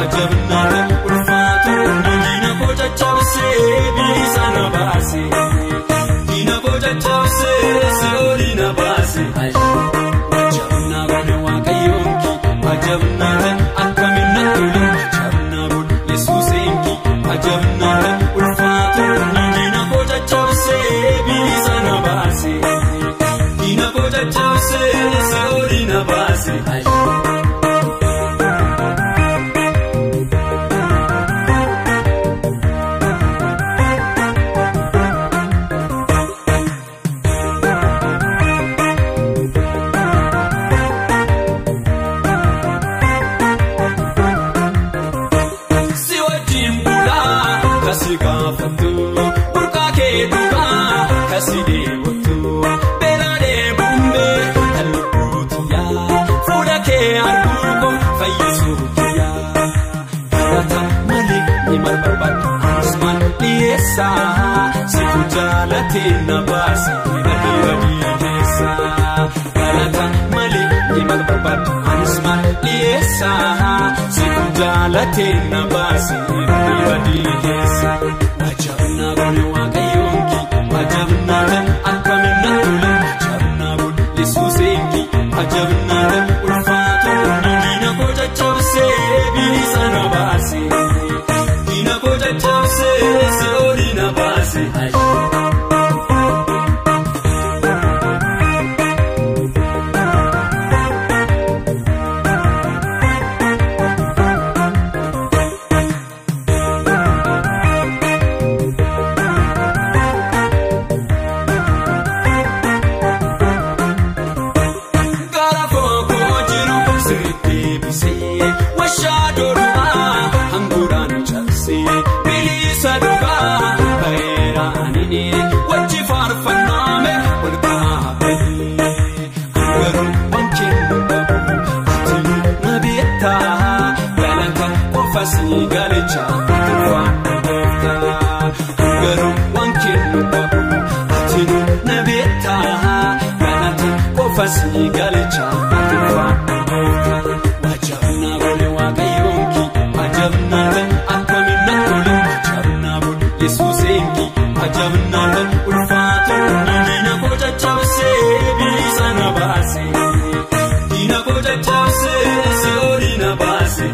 ajabnaata ulfaatu diina koja cabsee bilisa na baase diina koja cabsee seoli na baase ajabna gode waaqayyoonki ajabnaata akkamina tole ajabna gode yesuusenki ajabnaata ulfaatu diina koja cabsee bilisa na baase diina koja cabsee seoli na baase situ jaalatina baase dhiyeessa galata malee himal barbaadu anismaan dhiyeessa situ jaalatina baase dhiyeessa ajabna gode waaqayyoonki ajabnaata akkamina tole ajabna gode yesuusenki ajabnaata ulfaatu diina koja cabsee bilisa na baase diina koja cabsee seoli na baase Galicha, Garo, one kid, Atinu, Nabeta, Galata, Kofasi, Galicha, Wajabna, Gole, Wakayonki, Wajabna, Akamina, Wajabna, Yesusenki, Wajabna, Ulfatu, Nina Koja Chase, Bisana Base, Dina Koja Chase, Seolina Base.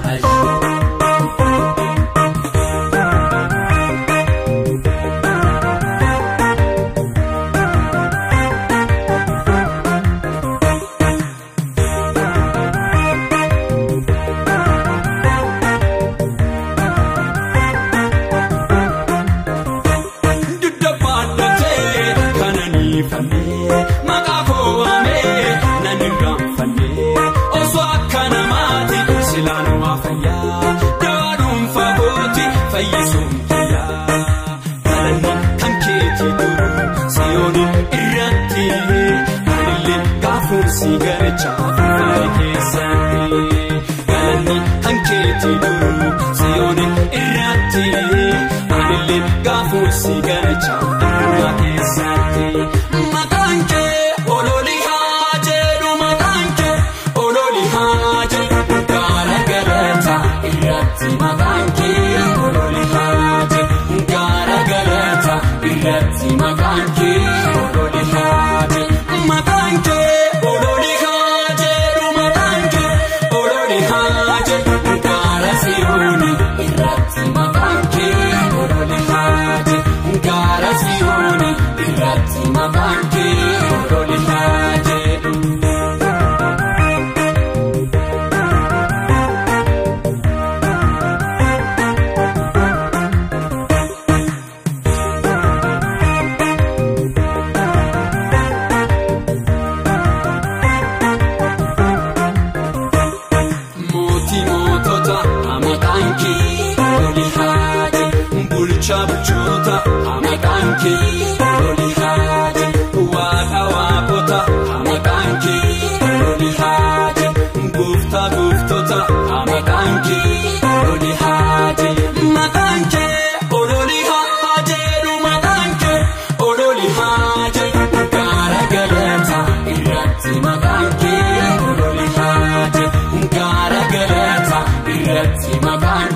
Gara galata irratti maqaan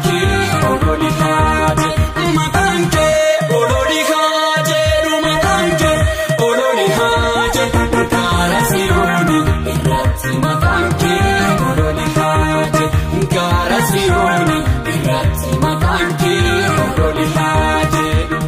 siyooni irratti maqaan kee ololi haa jedhu.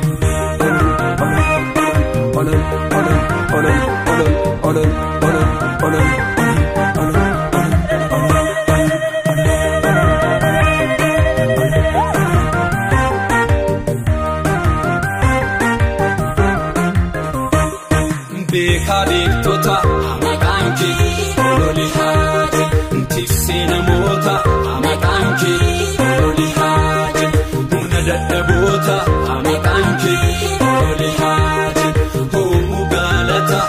Beekaa beektota maqaan kee ololi haa jedhu. Tiksee namoota maqaan kee ololi haa jedhu. Humna dadhaboota maqaan kee ololi haa jedhu. Ho'uu gaalata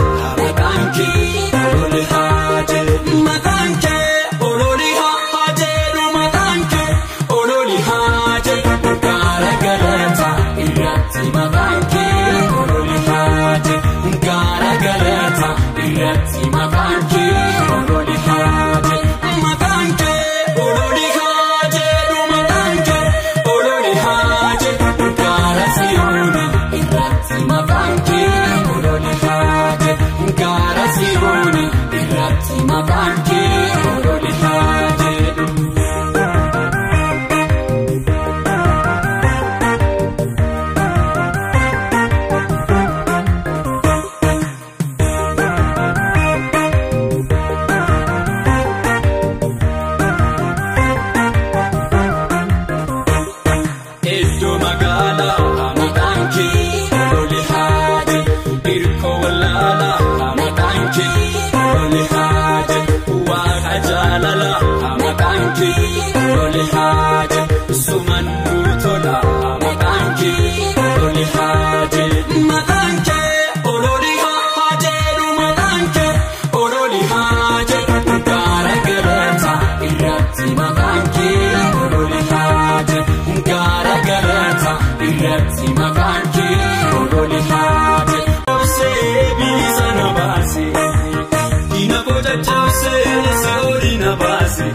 maqaan kee ololi haa jedhu. Maqaan kee ololi haa jedhu. Maqaan kee ololi haa jedhu. Gaara galata irratti maqaan kee ololi haa jedhu. Gaara galata irratti maqaan kee ololi haa jedhu. Maqaan kee ololi haa jedhu. Maqaan kee ololi haa jedhu. Gaara siyooni irratti maqaan kee ololi haa jedhu. Gaara siyooni irratti maqaan kee ololi haa jedhu. Iddoo magaalaa maqaan kee ololi haa jedhu. Hirkoo wallaalaa maqaan kee ololi haa jedhu. Waaqa jaalalaa maqaan kee ololi haa jedhu. Sumannuu tola maqaan kee ololi haa jedhu. Maqaan kee ololi haa jedhu. Maqaan kee ololi haa jedhu. Gaara galata irratti maqaan kee ololi haa jedhu. Gaara galata irratti maqaan kee ololi haa jedhu. Cabsee bilisa na baase diina koo caccabsee si'ooli na baase.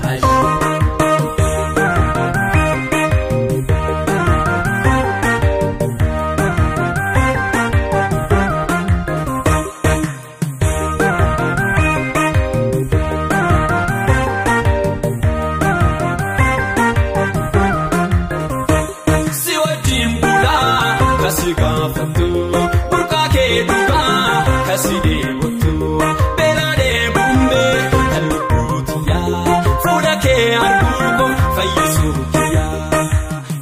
Si wajjin bulaa kasi gaafatu burqaa kee dhugaa kasi deebotu beeladee bumbee kan lubbuutu yaa fuula kee arguurko fayyisuu kiyyaa.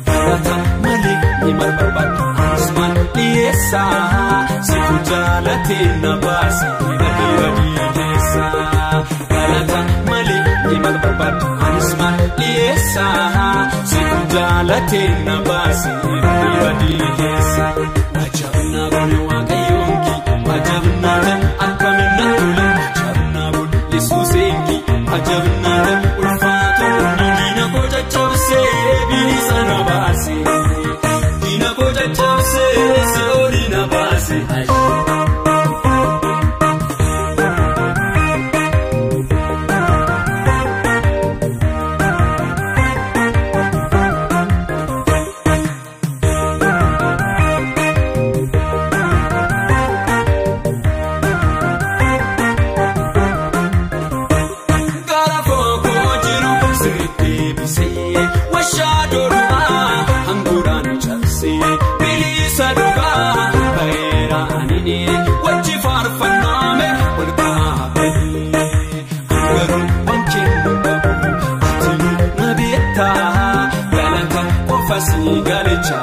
Galata malee ni marbarbaadhu asumaan dhiyeessaa situ jaalatee na baase badii keessaa. Galata malee ni marbarbaadhu asumaan dhiyeessaa situ jaalatee na baase badii keessaa. Wajjabnaa bone waaqayyoonki wajjabnaa tan akkamiin na tole. Wajjabnaa bone yesuuseenki wajjabnaa tan ulfaatu. Diina koo caccabsee bilisa na baase. Diina koo caccabsee si'ooli na baase. Gaara fookoo jiru sirriitti bisee washaa doorumaa hanguudhaan cabsee bilisa dhugaa bareera anini wajji faarfannaame ol kaa'ee. Garuu wankeen dhabu ati na beektaa galata qofa si galecha.